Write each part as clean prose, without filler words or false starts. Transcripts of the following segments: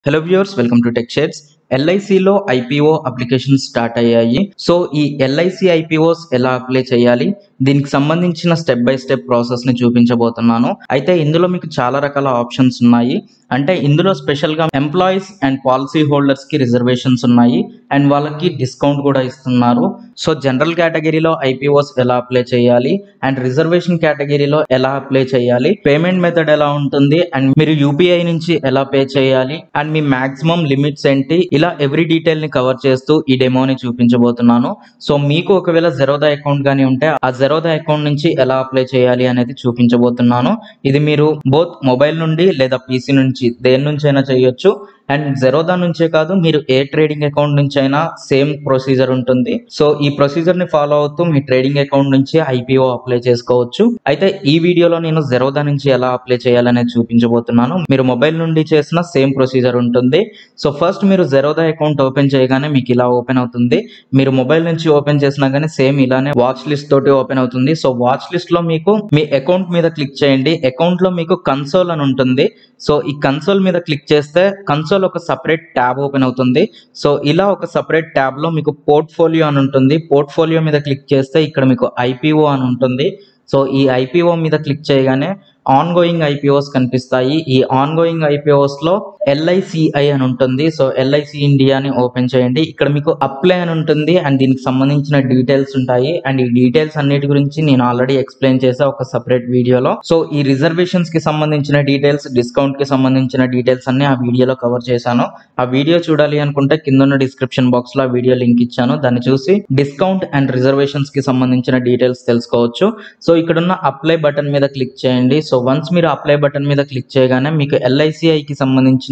Hello viewers, welcome to Tech Shares. ఎల్ఐసిలో IPO application start అయ్యాయి. So ఈ LIC IPOs ఎలా అప్లై చేయాలి, దీనికి సంబంధించిన స్టెప్ బై స్టెప్ ప్రాసెస్ ని చూపించబోతున్నాను. అయితే ఇందులో మీకు చాలా రకాల ఆప్షన్స్ ఉన్నాయి. అంటే ఇందులో స్పెషల్ గా ఎంప్లాయీస్ అండ్ పాలసీ హోల్డర్స్ కి రిజర్వేషన్స్ ఉన్నాయి అండ్ వాళ్ళకి డిస్కౌంట్ కూడా ఇస్తున్నారు. సో జనరల్ కేటగిరీలో ఐపీఓస్ ఎలా అప్లై చేయాలి అండ్ రిజర్వేషన్ కేటగిరీలో ఎలా అప్లై చేయాలి, పేమెంట్ మెథడ్ ఎలా ఉంటుంది అండ్ మీరు యూపీఐ నుంచి ఎలా పే చేయాలి అండ్ మీ మాక్సిమం లిమిట్స్ ఏంటి, ఇలా ఎవ్రీ డీటెయిల్ ని కవర్ చేస్తూ ఈ డెమోని చూపించబోతున్నాను. సో మీకు ఒకవేళ జెరోదా అకౌంట్ గానీ ఉంటే ఆ జెరోదా అకౌంట్ నుంచి ఎలా అప్లై చేయాలి అనేది చూపించబోతున్నాను. ఇది మీరు బోత్ మొబైల్ నుండి లేదా పీసీ నుంచి దేని నుంచి అయినా చేయొచ్చు. అండ్ జెరోదా నుంచే కాదు, మీరు ఏ ట్రేడింగ్ అకౌంట్ నుంచి అయినా సేమ్ ప్రొసీజర్ ఉంటుంది. సో ఈ ప్రొసీజర్ ని ఫాలో అవుతూ మీ ట్రేడింగ్ అకౌంట్ నుంచి ఐపీఓ అప్లై చేసుకోవచ్చు. అయితే ఈ వీడియోలో నేను జెరోదా నుంచి ఎలా అప్లై చేయాలనేది చూపించబోతున్నాను. మీరు మొబైల్ నుండి చేసిన సేమ్ ప్రొసీజర్ ఉంటుంది. సో ఫస్ట్ మీరు జెరోదా అకౌంట్ ఓపెన్ చేయగానే మీకు ఇలా ఓపెన్ అవుతుంది. మీరు మొబైల్ నుంచి ఓపెన్ చేసినా కానీ సేమ్ ఇలానే వాచ్ లిస్ట్ తోటి ఓపెన్ అవుతుంది. సో వాచ్ లిస్ట్ లో మీకు మీ అకౌంట్ మీద క్లిక్ చేయండి. అకౌంట్ లో మీకు కన్సోల్ అని ఉంటుంది. సో ఈ కన్సోల్ మీద క్లిక్ చేస్తే కన్సోల్ ఒక సపరేట్ ట్యాబ్ ఓపెన్ అవుతుంది. సో ఇలా ఒక సపరేట్ ట్యాబ్ లో మీకు పోర్ట్ఫోలియో అని ఉంటుంది. పోర్ట్ఫోలియో మీద క్లిక్ చేస్తే ఇక్కడ మీకు ఐపీఓ అని ఉంటుంది. సో ఈ ఐపీఓ మీద క్లిక్ చేయగానే ఆన్ గోయింగ్ ఐపీఓస్ కనిపిస్తాయి. ఈ ఆన్ గోయింగ్ ఐపీఓస్ లో ఎల్ఐసిఐ అని ఉంటుంది. సో ఎల్ఐసి ఇండియాని ఓపెన్ చేయండి. ఇక్కడ మీకు అప్లై అని ఉంటుంది అండ్ దీనికి సంబంధించిన డీటెయిల్స్ ఉంటాయి. అండ్ ఈ డీటెయిల్స్ అన్నిటి గురించి నేను ఆల్రెడీ ఎక్స్ప్లెయిన్ చేసా ఒక సపరేట్ వీడియోలో. సో ఈ రిజర్వేషన్స్ కి సంబంధించిన డీటెయిల్స్, డిస్కౌంట్ కి సంబంధించిన డీటెయిల్స్ అన్ని ఆ వీడియోలో కవర్ చేశాను. ఆ వీడియో చూడాలి అనుకుంటే కింద ఉన్న డిస్క్రిప్షన్ బాక్స్ లో ఆ వీడియో లింక్ ఇచ్చాను. దాన్ని చూసి డిస్కౌంట్ అండ్ రిజర్వేషన్స్ కి సంబంధించిన డీటెయిల్స్ తెలుసుకోవచ్చు. సో ఇక్కడ ఉన్న అప్లై బటన్ మీద క్లిక్ చేయండి. సో వన్స్ మీరు అప్లై బటన్ మీద క్లిక్ చేయగానే మీకు ఎల్ఐసిఐకి సంబంధించిన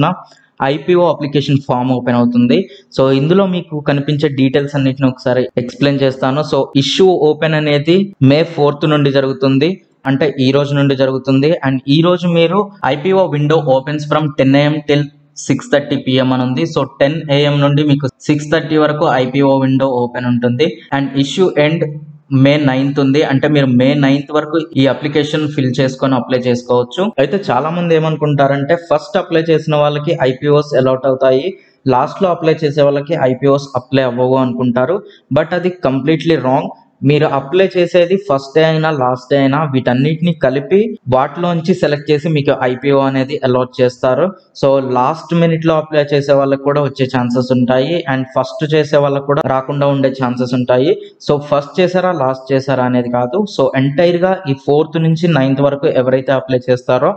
ఐపీఓ అప్లికేషన్ ఫామ్ ఓపెన్ అవుతుంది. సో ఇందులో మీకు కనిపించే డీటెయిల్స్ అన్నిటిని ఒకసారి ఎక్స్ప్లెయిన్ చేస్తాను. సో ఇష్యూ ఓపెన్ అనేది May 4th నుండి జరుగుతుంది. అంటే ఈ రోజు నుండి జరుగుతుంది. అండ్ ఈ రోజు మీరు IPO window opens from 10 AM till 6:30 PM అని ఉంది. సో 10 AM నుండి మీకు 6:30 వరకు ఐపీఓ విండో ఓపెన్ ఉంటుంది. And issue end May 9th ఉంది. అంటే మీరు May 9th వరకు ఈ అప్లికేషన్ ఫిల్ చేసుకొని అప్లై చేసుకోవచ్చు. అయితే చాలా మంది ఏమనుకుంటారంటే ఫస్ట్ అప్లై చేసిన వాళ్ళకి ఐపీఓస్ అలాట్ అవుతాయి, లాస్ట్ లో అప్లై చేసే వాళ్ళకి ఐపీఓస్ అప్లై అవ్వవు అనుకుంటారు. బట్ అది కంప్లీట్లీ రాంగ్. మీరు అప్లై చేసేది ఫస్ట్ డే అయినా లాస్ట్ డే అయినా వీటన్నిటిని కలిపి వాటిలోంచి సెలెక్ట్ చేసి మీకు ఐపీఓ అనేది అలాట్ చేస్తారు. సో లాస్ట్ మినిట్ లో అప్లై చేసే వాళ్ళకి కూడా వచ్చే ఛాన్సెస్ ఉంటాయి అండ్ ఫస్ట్ చేసే వాళ్ళకి కూడా రాకుండా ఉండే ఛాన్సెస్ ఉంటాయి. సో ఫస్ట్ చేసారా లాస్ట్ చేసారా అనేది కాదు. సో ఎంటైర్ గా ఈ 4th నుంచి 9th వరకు ఎవరైతే అప్లై చేస్తారో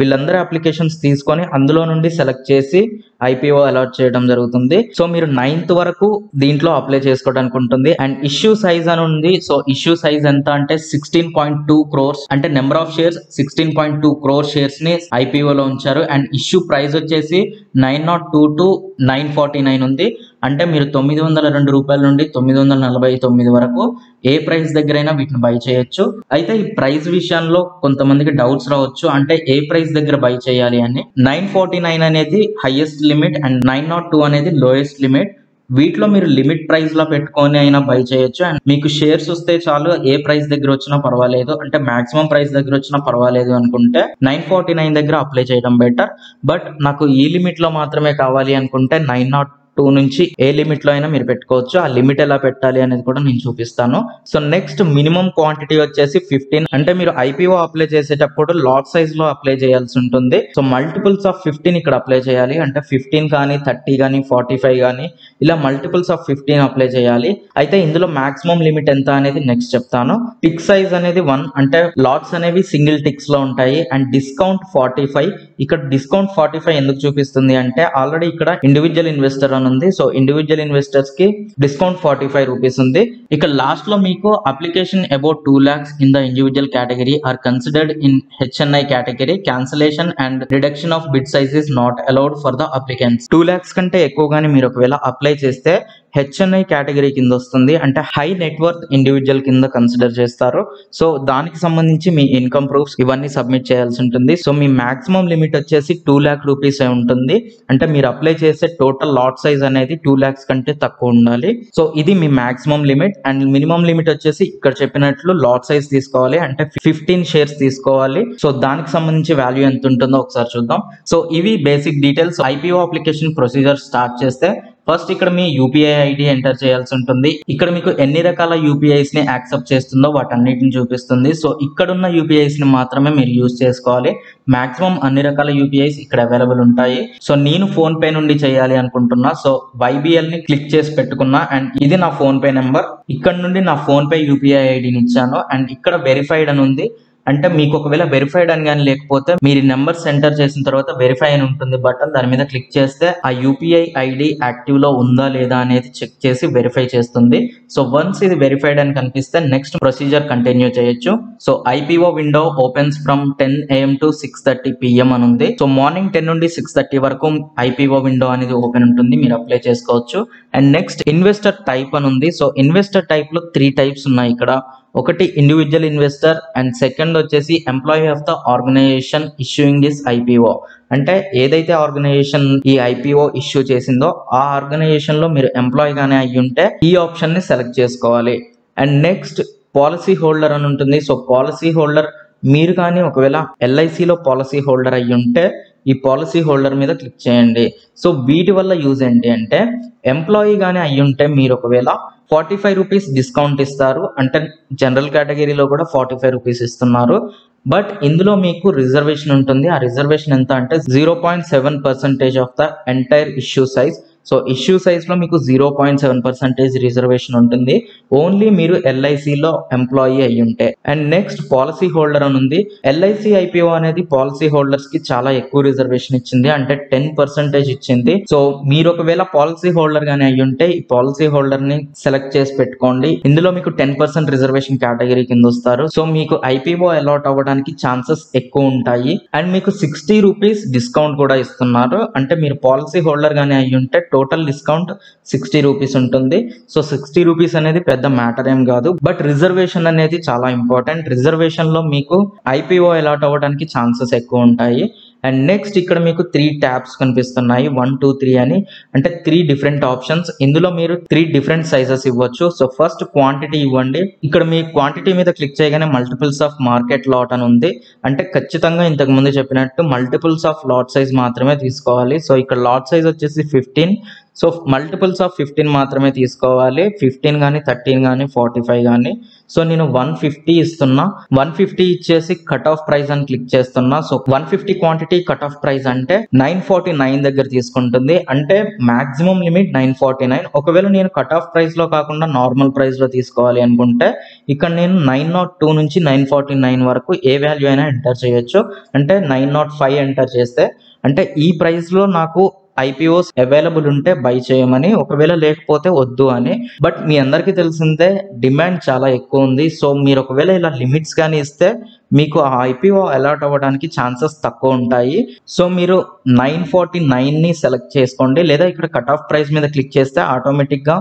వీళ్ళందరూ అప్లికేషన్స్ తీసుకొని అందులో నుండి సెలెక్ట్ చేసి ఐపీఓ అలాట్ చేయడం జరుగుతుంది. సో మీరు 9th వరకు దీంట్లో అప్లై చేసుకోవడానికి ఉంటుంది. అండ్ ఇష్యూ సైజ్ అని ఉంది. సో ఇష్యూ సైజ్ ఎంత అంటే 16.2 crores, అంటే number of shares 16.2 crore shares ని ఐపీఓలో ఉంచారు. అండ్ ఇష్యూ ప్రైస్ వచ్చేసి 902 to 949 ఉంది. అంటే మీరు 902 రూపాయల నుండి 949 వరకు ఏ ప్రైస్ దగ్గరైనా వీటిని బై చేయొచ్చు. అయితే ఈ ప్రైస్ విషయంలో కొంతమందికి డౌట్స్ రావచ్చు, అంటే ఏ ప్రైస్ దగ్గర బై చేయాలి అని. 949 అనేది హైయెస్ట్ లిమిట్ అండ్ 902 అనేది లోయెస్ట్ లిమిట్. వీటిలో మీరు లిమిట్ ప్రైస్ లో పెట్టుకొని అయినా బై చేయొచ్చు. అండ్ మీకు షేర్స్ వస్తే చాలు, ఏ ప్రైస్ దగ్గర వచ్చినా పర్వాలేదు, అంటే మాక్సిమం ప్రైస్ దగ్గర వచ్చినా పర్వాలేదు అనుకుంటే 949 దగ్గర అప్లై చేయడం బెటర్. బట్ నాకు ఈ లిమిట్ లో మాత్రమే కావాలి అనుకుంటే 902 నుంచి ఏ లిమిట్ లో అయినా మీరు పెట్టుకోవచ్చు. ఆ లిమిట్ ఎలా పెట్టాలి అనేది కూడా నేను చూపిస్తాను. సో నెక్స్ట్ మినిమం క్వాంటిటీ వచ్చేసి 15. అంటే మీరు ఐపీఓ అప్లై చేసేటప్పుడు లాట్ సైజ్ లో అప్లై చేయాల్సి ఉంటుంది. సో మల్టిపుల్స్ ఆఫ్ 15 ఇక్కడ అప్లై చేయాలి. అంటే 15 కానీ 30 కానీ 45 కానీ ఇలా మల్టిపుల్స్ ఆఫ్ 15 అప్లై చేయాలి. అయితే ఇందులో మాక్సిమం లిమిట్ ఎంత అనేది నెక్స్ట్ చెప్తాను. టిక్ సైజ్ అనేది 1, అంటే లాట్స్ అనేవి సింగిల్ టిక్స్ లో ఉంటాయి. And discount 45. ఇక్కడ డిస్కౌంట్ 45 ఎందుకు చూపిస్తుంది అంటే ఆల్రెడీ ఇక్కడ ఇండివిజువల్ ఇన్వెస్టర్ అని ఉంది. సో ఇండివిజువల్ ఇన్వెస్టర్స్ కి డిస్కౌంట్ 45 రూపీస్ ఉంది. ఇక లాస్ట్ లో మీకు application about 2 lakhs in the individual category are considered in HNI category, cancellation and reduction of bid size is not allowed for the applicants. 2 lakhs కంటే ఎక్కువగానే మీరు ఒకవేళ apply చేస్తే హెచ్ఎన్ఐ కేటగిరీ కింద వస్తుంది, అంటే హై నెట్వర్త్ ఇండివిజువల్ కింద consider చేస్తారు. సో దానికి సంబంధించి మీ ఇన్కమ్ ప్రూఫ్స్ ఇవన్నీ సబ్మిట్ చేయాల్సి ఉంటుంది. సో మీ మాక్సిమం లిమిట్ వచ్చేసి 2 lakh రూపీస్ ఉంటుంది. అంటే మీరు అప్లై చేసే టోటల్ లాట్ సైజ్ అనేది 2 lakhs కంటే తక్కువ ఉండాలి. సో ఇది మీ maximum limit. And minimum limit వచ్చేసి ఇక్కడ చెప్పినట్లు లాట్ సైజ్ తీసుకోవాలి, అంటే 15 షేర్స్ తీసుకోవాలి. సో దానికి సంబంధించి వాల్యూ ఎంత ఉంటుందో ఒకసారి చూద్దాం. సో ఇవి basic details. IPO application procedure start చేస్తే ఫస్ట్ ఇక్కడ మీ యూపీఐ ఐడి ఎంటర్ చేయాల్సి ఉంటుంది. ఇక్కడ మీకు ఎన్ని రకాల యూపీఐస్ ని యాక్సెప్ట్ చేస్తుందో వాటన్నిటిని చూపిస్తుంది. సో ఇక్కడ ఉన్న యూపీఐస్ ని మాత్రమే మీరు యూజ్ చేసుకోవాలి. మాక్సిమం అన్ని రకాల యూపీఐస్ ఇక్కడ అవైలబుల్ ఉంటాయి. సో నేను ఫోన్ పే నుండి చేయాలి అనుకుంటున్నా. సో YBL ని క్లిక్ చేసి పెట్టుకున్నా అండ్ ఇది నా ఫోన్ పే నెంబర్. ఇక్కడ నుండి నా ఫోన్ పే యూపీఐ ఐడిని ఇచ్చాను అండ్ ఇక్కడ వెరిఫైడ్ అని ఉంది. అంటే మీకు ఒకవేళ వెరిఫైడ్ అని కానీ లేకపోతే మీరు నెంబర్స్ ఎంటర్ చేసిన తర్వాత వెరిఫై అని ఉంటుంది బటన్, దాని మీద క్లిక్ చేస్తే ఆ యూపీఐ ఐడి యాక్టివ్ లో ఉందా లేదా అనేది చెక్ చేసి వెరిఫై చేస్తుంది. సో వన్స్ ఇది వెరిఫైడ్ అని కనిపిస్తే నెక్స్ట్ ప్రొసీజర్ కంటిన్యూ చేయొచ్చు. So IPO window opens from 10 AM to 6:30 PM అని ఉంది. సో మార్నింగ్ 10 నుండి 6:30 వరకు ఐపీఓ విండో అనేది ఓపెన్ ఉంటుంది, మీరు అప్లై చేసుకోవచ్చు. అండ్ నెక్స్ట్ ఇన్వెస్టర్ టైప్ అని ఉంది. సో ఇన్వెస్టర్ టైప్ లో 3 types ఉన్నాయి ఇక్కడ. ఒకటి ఇండివిజువల్ ఇన్వెస్టర్ అండ్ సెకండ్ వచ్చేసి employee of the organization issuing this IPO. అంటే ఏదైతే ఆర్గనైజేషన్ ఈ ఐపీఓ ఇష్యూ చేసిందో ఆ ఆర్గనైజేషన్ లో మీరు ఎంప్లాయీ గానే అయ్యి ఉంటే ఈ ఆప్షన్ ని సెలెక్ట్ చేసుకోవాలి. అండ్ నెక్స్ట్ పాలసీ హోల్డర్ అని ఉంటుంది. సో పాలసీ హోల్డర్ మీరు కానీ ఒకవేళ ఎల్ఐసిలో పాలసీ హోల్డర్ అయ్యి ఉంటే ఈ పాలసీ హోల్డర్ మీద క్లిక్ చేయండి. సో వీటి వల్ల యూజ్ ఏంటి అంటే ఎంప్లాయీ గానే అయ్యి ఉంటే మీరు ఒకవేళ 45 రూపీస్ డిస్కౌంట్ ఇస్తారు. అంటే జనరల్ కేటగిరీలో కూడా 45 రూపీస్ ఇస్తున్నారు. బట్ ఇందులో మీకు రిజర్వేషన్ ఉంటుంది. ఆ రిజర్వేషన్ ఎంత అంటే 0.7% of the entire issue size. So issue size లో మీకు 0.7% రిజర్వేషన్ ఉంటుంది, ఓన్లీ మీరు ఎల్ఐసిలో ఎంప్లాయీ అయ్యి ఉంటే. అండ్ నెక్స్ట్ పాలసీ హోల్డర్ అని ఉంది. ఎల్ఐసి ఐపీఓ అనేది పాలసీ హోల్డర్స్ కి చాలా ఎక్కువ రిజర్వేషన్ ఇచ్చింది, అంటే 10% ఇచ్చింది. సో మీరు ఒకవేళ పాలసీ హోల్డర్ గానే అయ్యి ఉంటే ఈ పాలసీ హోల్డర్ ని సెలెక్ట్ చేసి పెట్టుకోండి. ఇందులో మీకు 10% రిజర్వేషన్ కేటగిరీ కింద వస్తారు. సో మీకు ఐపీఓ అలాట్ అవ్వడానికి ఛాన్సెస్ ఎక్కువ ఉంటాయి. అండ్ మీకు 60 రూపీస్ డిస్కౌంట్ కూడా ఇస్తున్నారు. అంటే మీరు పాలసీ హోల్డర్ గానే అయ్యి ఉంటే టోటల్ డిస్కౌంట్ 60 రూపీస్ ఉంటుంది. సో 60 రూపీస్ అనేది పెద్ద మ్యాటర్ ఏం కాదు, బట్ రిజర్వేషన్ అనేది చాలా ఇంపార్టెంట్. రిజర్వేషన్ లో మీకు ఐపీఓ అలాట్ అవ్వడానికి ఛాన్సెస్ ఎక్కువ ఉంటాయి. అండ్ నెక్స్ట్ ఇక్కడ మీకు 3 ట్యాబ్స్ కనిపిస్తున్నాయి, 1, 2, 3 అని. అంటే 3 డిఫరెంట్ ఆప్షన్స్. ఇందులో మీరు 3 డిఫరెంట్ సైజెస్ ఇవ్వచ్చు. సో ఫస్ట్ క్వాంటిటీ ఇవ్వండి. ఇక్కడ మీ క్వాంటిటీ మీద క్లిక్ చేయగానే మల్టిపుల్స్ ఆఫ్ మార్కెట్ లాట్ అని ఉంది. అంటే ఖచ్చితంగా ఇంతకు ముందు చెప్పినట్టు మల్టిపుల్స్ ఆఫ్ లాట్ సైజ్ మాత్రమే తీసుకోవాలి. సో ఇక్కడ లాట్ సైజ్ వచ్చేసి 15. సో మల్టిపుల్స్ ఆఫ్ 15 మాత్రమే తీసుకోవాలి. 15 కానీ 13 కానీ 45 కానీ. సో నేను 150 ఇస్తున్నా. 150 ఇచ్చేసి కట్ ఆఫ్ ప్రైస్ అని క్లిక్ చేస్తున్నా. So 150 quantity cut off price అంటే 949 దగ్గర తీసుకుంటుంది. అంటే మాక్సిమం లిమిట్ 949. ఒకవేళ నేను కట్ ఆఫ్ ప్రైస్ లో కాకుండా నార్మల్ ప్రైస్ లో తీసుకోవాలి అనుకుంటే ఇక్కడ నేను 902 నుంచి 949 వరకు ఏ వాల్యూ అయినా ఎంటర్ చేయొచ్చు. అంటే 905 ఎంటర్ చేస్తే అంటే ఈ ప్రైస్ లో నాకు ఐపీఓస్ అవైలబుల్ ఉంటే బై చేయమని, ఒకవేళ లేకపోతే వద్దు అని. బట్ మీ అందరికీ తెలిసిందే డిమాండ్ చాలా ఎక్కువ ఉంది. సో మీరు ఒకవేళ ఇలా లిమిట్స్ కానీ ఇస్తే మీకు ఆ ఐపీఓ అలాట్ అవ్వడానికి ఛాన్సెస్ తక్కువ ఉంటాయి. సో మీరు 949 ని సెలెక్ట్ చేసుకోండి, లేదా ఇక్కడ కట్ ఆఫ్ ప్రైస్ మీద క్లిక్ చేస్తే ఆటోమేటిక్ గా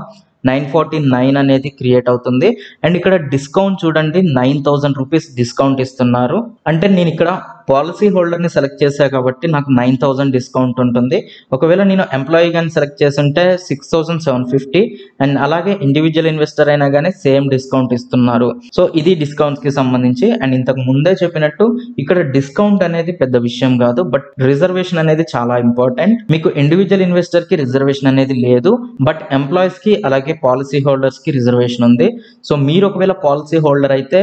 949 అనేది క్రియేట్ అవుతుంది. అండ్ ఇక్కడ డిస్కౌంట్ చూడండి, 9000 రూపీస్ డిస్కౌంట్ ఇస్తున్నారు. అంటే నేను ఇక్కడ పాలసీ హోల్డర్ ని సెలెక్ట్ చేశా కాబట్టి నాకు 9000 డిస్కౌంట్ ఉంటుంది. ఒకవేళ నేను ఎంప్లాయీ కానీ సెలెక్ట్ చేస్తుంటే 6750. అండ్ అలాగే ఇండివిజువల్ ఇన్వెస్టర్ అయినా కానీ సేమ్ డిస్కౌంట్ ఇస్తున్నారు. సో ఇది డిస్కౌంట్స్ కి సంబంధించి. అండ్ ఇంతకు ముందే చెప్పినట్టు ఇక్కడ డిస్కౌంట్ అనేది పెద్ద విషయం కాదు, బట్ రిజర్వేషన్ అనేది చాలా ఇంపార్టెంట్. మీకు ఇండివిజువల్ ఇన్వెస్టర్ కి రిజర్వేషన్ అనేది లేదు, బట్ ఎంప్లాయీస్ కి అలాగే పాలసీ హోల్డర్స్ కి రిజర్వేషన్ ఉంది. సో మీరు ఒకవేళ పాలసీ హోల్డర్ అయితే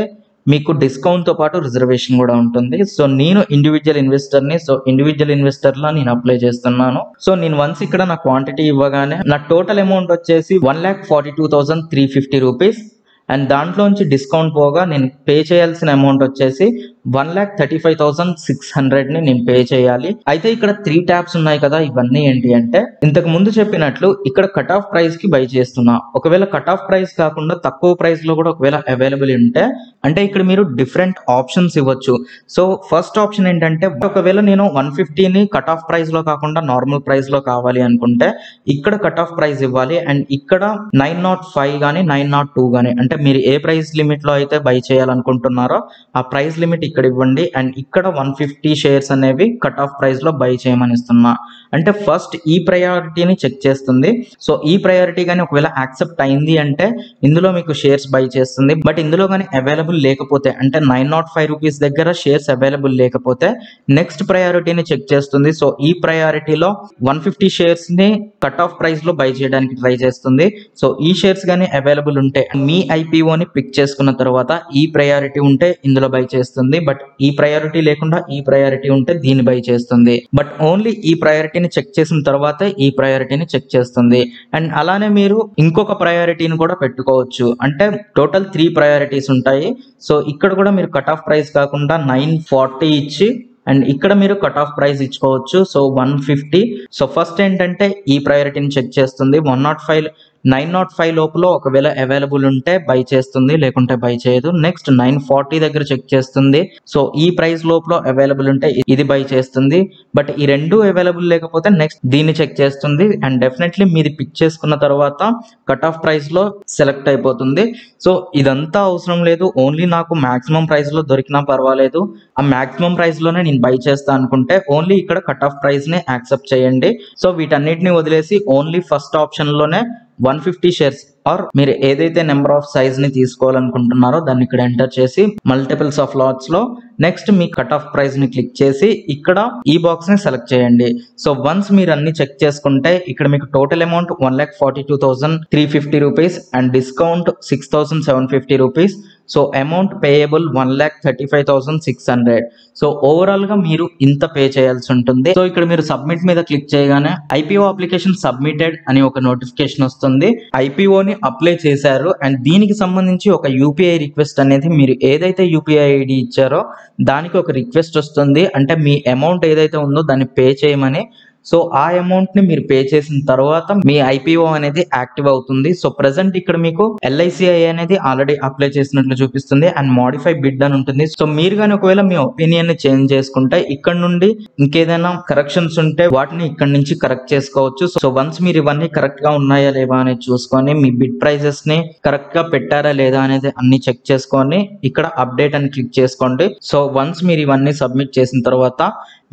మీకు డిస్కౌంట్ తో పాటు రిజర్వేషన్ కూడా ఉంటుంది. సో నేను ఇండివిజువల్ ఇన్వెస్టర్ ని, సో ఇండివిజువల్ ఇన్వెస్టర్ లా నేను అప్లై చేస్తున్నాను. సో నేను వన్స్ ఇక్కడ నా క్వాంటిటీ ఇవ్వగానే నా టోటల్ అమౌంట్ వచ్చేసి 1,42,350 రూపీస్. అండ్ దాంట్లోంచి డిస్కౌంట్ పోగా నేను పే చేయాల్సిన అమౌంట్ వచ్చేసి 1,35,600 ని నేను పే చేయాలి. అయితే ఇక్కడ 3 ట్యాబ్స్ ఉన్నాయి కదా, ఇవన్నీ ఏంటి అంటే ఇంతకు ముందు చెప్పినట్లు ఇక్కడ కట్ ఆఫ్ ప్రైస్ కి బై చేస్తున్నా. ఒకవేళ కట్ ఆఫ్ ప్రైస్ కాకుండా తక్కువ ప్రైస్ లో కూడా ఒకవేళ అవైలబుల్ ఉంటే అంటే ఇక్కడ మీరు డిఫరెంట్ ఆప్షన్స్ ఇవ్వచ్చు. సో ఫస్ట్ ఆప్షన్ ఏంటంటే ఒకవేళ నేను 150ని కట్ ఆఫ్ ప్రైస్ లో కాకుండా నార్మల్ ప్రైస్ లో కావాలి అనుకుంటే ఇక్కడ కట్ ఆఫ్ ప్రైస్ ఇవ్వాలి. అండ్ ఇక్కడ 905 గానీ 902 గానీ అంటే మీరు ఏ ప్రైస్ లిమిట్ లో అయితే బై చేయాలనుకుంటున్నారో ఆ ప్రైస్ లిమిట్ ఇక్కడ ఇవ్వండి. అండ్ ఇక్కడ 150 షేర్స్ అనేవి కట్ ఆఫ్ ప్రైస్ లో బై చేయమని ఇస్తున్నా. అంటే ఫస్ట్ ఈ ప్రయారిటీని చెక్ చేస్తుంది. సో ఈ ప్రయారిటీ కానీ ఒకవేళ యాక్సెప్ట్ అయింది అంటే ఇందులో మీకు షేర్స్ బై చేస్తుంది. బట్ ఇందులో కానీ అవైలబుల్ లేకపోతే అంటే 905 రూపీస్ దగ్గర షేర్స్ అవైలబుల్ లేకపోతే నెక్స్ట్ ప్రయారిటీని చెక్ చేస్తుంది. సో ఈ ప్రయారిటీలో 150 షేర్స్ ని కట్ ఆఫ్ ప్రైస్ లో బై చేయడానికి ట్రై చేస్తుంది. సో ఈ షేర్స్ గానీ అవైలబుల్ ఉంటే మీ ఐపీఓని పిక్ చేసుకున్న తర్వాత ఈ ప్రయారిటీ ఉంటే ఇందులో బై చేస్తుంది. బట్ ఈ ప్రయారిటీ లేకుండా ఈ ప్రయారిటీ ఉంటే దీన్ని బై చేస్తుంది. బట్ ఓన్లీ ఈ ప్రయారిటీని చెక్ చేసిన తర్వాత ఈ ప్రయారిటీని చెక్ చేస్తుంది. అండ్ అలానే మీరు ఇంకొక ప్రయారిటీని కూడా పెట్టుకోవచ్చు. అంటే టోటల్ 3 ప్రయారిటీస్ ఉంటాయి. సో ఇక్కడ కూడా మీరు కట్ ఆఫ్ ప్రైస్ కాకుండా 940 ఇచ్చి అండ్ ఇక్కడ మీరు కట్ ఆఫ్ ప్రైస్ ఇచ్చుకోవచ్చు. సో 150. సో ఫస్ట్ ఏంటంటే ఈ ప్రయారిటీని చెక్ చేస్తుంది. 905 లోపల ఒకవేళ అవైలబుల్ ఉంటే బై చేస్తుంది, లేకుంటే బై చేయదు. నెక్స్ట్ 940 దగ్గర చెక్ చేస్తుంది. సో ఈ ప్రైస్ లోపల అవైలబుల్ ఉంటే ఇది బై చేస్తుంది. బట్ ఈ రెండు అవైలబుల్ లేకపోతే నెక్స్ట్ దీన్ని చెక్ చేస్తుంది. అండ్ డెఫినెట్లీ మీది పిక్ చేసుకున్న తర్వాత కట్ ఆఫ్ ప్రైస్ లో సెలెక్ట్ అయిపోతుంది. సో ఇదంతా అవసరం లేదు. ఓన్లీ నాకు మాక్సిమం ప్రైస్ లో దొరికినా పర్వాలేదు, ఆ మాక్సిమం ప్రైస్ లోనే నేను బై చేస్తా అనుకుంటే ఓన్లీ ఇక్కడ కట్ ఆఫ్ ప్రైస్ ని యాక్సెప్ట్ చేయండి. సో వీటన్నిటిని వదిలేసి ఓన్లీ ఫస్ట్ ఆప్షన్ లోనే 150 షేర్స్ ఆర్ మీరు ఏదైతే నెంబర్ ఆఫ్ సైజ్ ని తీసుకోవాలనుకుంటున్నారో దాన్ని ఇక్కడ ఎంటర్ చేసి మల్టిపుల్స్ ఆఫ్ లాట్స్ లో నెక్స్ట్ మీ కట్ ఆఫ్ ప్రైస్ ని క్లిక్ చేసి ఇక్కడ ఈ బాక్స్ ని సెలెక్ట్ చేయండి. సో వన్స్ మీరు అన్ని చెక్ చేసుకుంటే ఇక్కడ మీకు total amount 1,42,350 rupees and discount 6,750 rupees. So amount payable 1,35,600. So overall గా మీరు ఇంత పే చేయాల్సి ఉంటుంది. సో ఇక్కడ మీరు సబ్మిట్ మీద క్లిక్ చేయగానే ఐపీఓ అప్లికేషన్ సబ్మిటెడ్ అని ఒక నోటిఫికేషన్ వస్తుంది. ఐపీఓని అప్లై చేశారు అండ్ దీనికి సంబంధించి ఒక యూపీఐ రిక్వెస్ట్ అనేది మీరు ఏదైతే యూపీఐ ఐడి ఇచ్చారో దానికి ఒక రిక్వెస్ట్ వస్తుంది. అంటే మీ అమౌంట్ ఏదైతే ఉందో దాన్ని పే చేయమని. సో ఆ అమౌంట్ ని మీరు పే చేసిన తర్వాత మీ ఐపీఓ అనేది యాక్టివ్ అవుతుంది. సో ప్రెసెంట్ ఇక్కడ మీకు ఎల్ఐసిఐ అనేది ఆల్రెడీ అప్లై చేసినట్లు చూపిస్తుంది అండ్ మోడిఫై బిడ్ అని ఉంటుంది. సో మీరు కానీ ఒకవేళ మీ ఒపీనియన్ ని చేంజ్ చేసుకుంటే ఇక్కడ నుండి ఇంకేదైనా కరెక్షన్స్ ఉంటే వాటిని ఇక్కడ నుంచి కరెక్ట్ చేసుకోవచ్చు. సో వన్స్ మీరు ఇవన్నీ కరెక్ట్ గా ఉన్నాయా లేవా అనేది చూసుకొని మీ బిడ్ ప్రైసెస్ ని కరెక్ట్ గా పెట్టారా లేదా అనేది అన్ని చెక్ చేసుకొని ఇక్కడ అప్డేట్ అని క్లిక్ చేసుకోండి. సో వన్స్ మీరు ఇవన్నీ సబ్మిట్ చేసిన తర్వాత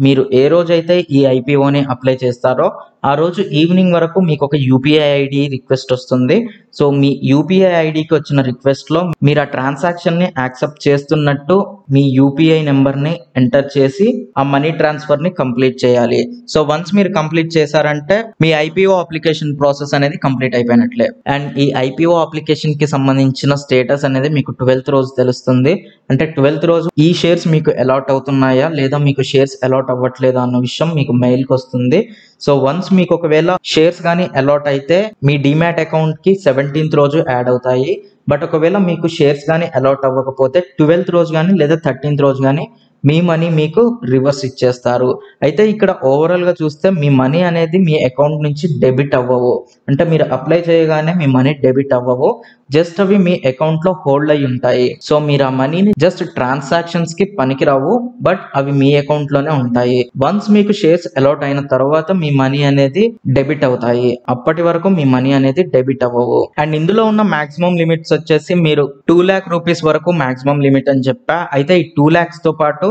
మీరు ఏ రోజైతే ఈ ఐపీఓని అప్లై చేస్తారో ఆ రోజు ఈవినింగ్ వరకు మీకు ఒక యూపీఐ ఐడి రిక్వెస్ట్ వస్తుంది. సో మీ యూపీఐ ఐడికి వచ్చిన రిక్వెస్ట్ లో మీరు ఆ ట్రాన్సాక్షన్ ని యాక్సెప్ట్ చేస్తున్నట్టు మీ యూపీఐ నెంబర్ ని ఎంటర్ చేసి ఆ మనీ ట్రాన్స్ఫర్ ని కంప్లీట్ చేయాలి. సో వన్స్ మీరు కంప్లీట్ చేశారంటే మీ ఐపీఓ అప్లికేషన్ ప్రాసెస్ అనేది కంప్లీట్ అయిపోయినట్లే. అండ్ ఈ ఐపీఓ అప్లికేషన్ కి సంబంధించిన స్టేటస్ అనేది మీకు 12th రోజు తెలుస్తుంది. అంటే 12th రోజు ఈ షేర్స్ మీకు అలాట్ అవుతున్నాయా లేదా మీకు షేర్స్ అలాట్ అవ్వట్లేదా అన్న విషయం మీకు మెయిల్ కి వస్తుంది. సో వన్స్ మీకు ఒకవేళ షేర్స్ కానీ అలాట్ అయితే మీ డిమాట్ అకౌంట్ కి 17th రోజు యాడ్ అవుతాయి. బట్ ఒకవేళ మీకు షేర్స్ కానీ అలాట్ అవ్వకపోతే 12th రోజు కానీ లేదా 13th రోజు కానీ మీ మనీ మీకు రివర్స్ ఇచ్చేస్తారు. అయితే ఇక్కడ ఓవరాల్ గా చూస్తే మీ మనీ అనేది మీ అకౌంట్ నుంచి డెబిట్ అవ్వవు. అంటే మీరు అప్లై చేయగానే మీ మనీ డెబిట్ అవ్వవు, జస్ట్ అవి మీ అకౌంట్ లో హోల్డ్ అయి ఉంటాయి. సో మీరు ఆ మనీని జస్ట్ ట్రాన్సాక్షన్స్ కి పనికిరావు, బట్ అవి మీ అకౌంట్ లోనే ఉంటాయి. వన్స్ మీకు షేర్స్ అలాట్ అయిన తర్వాత మీ మనీ అనేది డెబిట్ అవుతాయి. అప్పటి వరకు మీ మనీ అనేది డెబిట్ అవ్వవు. అండ్ ఇందులో ఉన్న మాక్సిమం లిమిట్స్ వచ్చేసి మీరు 2 lakh రూపీస్ వరకు మాక్సిమం లిమిట్ అని చెప్పా. అయితే ఈ 2 lakhs తో పాటు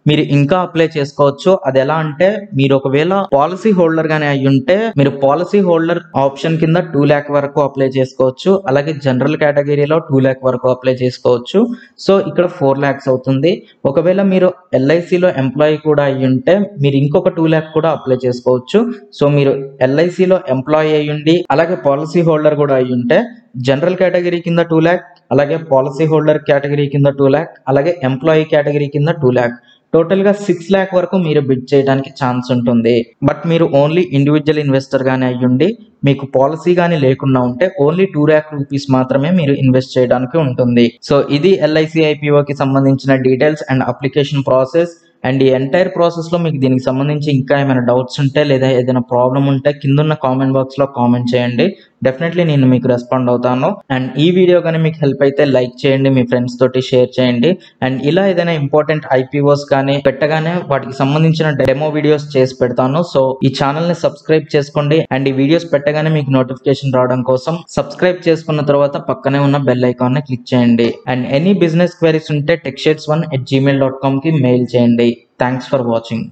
మీరు ఇంకా అప్లై చేసుకోవచ్చు. అది ఎలా అంటే మీరు ఒకవేళ పాలసీ హోల్డర్ గానే అయి ఉంటే మీరు పాలసీ హోల్డర్ ఆప్షన్ కింద 2 lakh వరకు అప్లై చేసుకోవచ్చు. అలాగే జనరల్ కేటగిరీలో 2 lakh వరకు అప్లై చేసుకోవచ్చు. సో ఇక్కడ 4 lakhs అవుతుంది. ఒకవేళ మీరు ఎల్ఐసిలో ఎంప్లాయీ కూడా అయి ఉంటే మీరు ఇంకొక 2 lakh కూడా అప్లై చేసుకోవచ్చు. సో మీరు ఎల్ఐసిలో ఎంప్లాయీ అయి ఉండి అలాగే పాలసీ హోల్డర్ కూడా అయి ఉంటే జనరల్ కేటగిరీ కింద 2 lakh, అలాగే పాలసీ హోల్డర్ కేటగిరీ కింద 2 lakh, అలాగే ఎంప్లాయీ కేటగిరీ కింద 2 lakh, టోటల్ గా 6 lakh వరకు మీరు బిడ్ చేయడానికి ఛాన్స్ ఉంటుంది. బట్ మీరు ఓన్లీ ఇండివిజువల్ ఇన్వెస్టర్ గానే అయ్యుండి మీకు పాలసీ కానీ లేకుండా ఉంటే ఓన్లీ 2 lakh రూపీస్ మాత్రమే మీరు ఇన్వెస్ట్ చేయడానికి ఉంటుంది. సో ఇది ఎల్ఐసి ఐపీఓకి సంబంధించిన details and application process. And ఈ ఎంటైర్ ప్రాసెస్ లో మీకు దీనికి సంబంధించి ఇంకా ఏమైనా డౌట్స్ ఉంటే లేదా ఏదైనా ప్రాబ్లం ఉంటే కిందున్న కామెంట్ బాక్స్ లో కామెంట్ చేయండి. డెఫినెట్లీ నేను మీకు రెస్పాండ్ అవుతాను. అండ్ ఈ వీడియో కానీ మీకు హెల్ప్ అయితే లైక్ చేయండి, మీ ఫ్రెండ్స్ తోటి షేర్ చేయండి. అండ్ ఇలా ఏదైనా ఇంపార్టెంట్ ఐపీఓస్ కానీ పెట్టగానే వాటికి సంబంధించిన డెమో వీడియోస్ చేసి పెడతాను. సో ఈ ఛానల్ ని సబ్స్క్రైబ్ చేసుకోండి. అండ్ ఈ వీడియోస్ పెట్టగానే మీకు నోటిఫికేషన్ రావడం కోసం సబ్స్క్రైబ్ చేసుకున్న తర్వాత పక్కనే ఉన్న బెల్ ఐకాన్ ని క్లిక్ చేయండి. అండ్ ఎనీ బిజినెస్ క్వైరీస్ ఉంటే techshades1@gmail.com కి మెయిల్ చేయండి. Thanks for watching.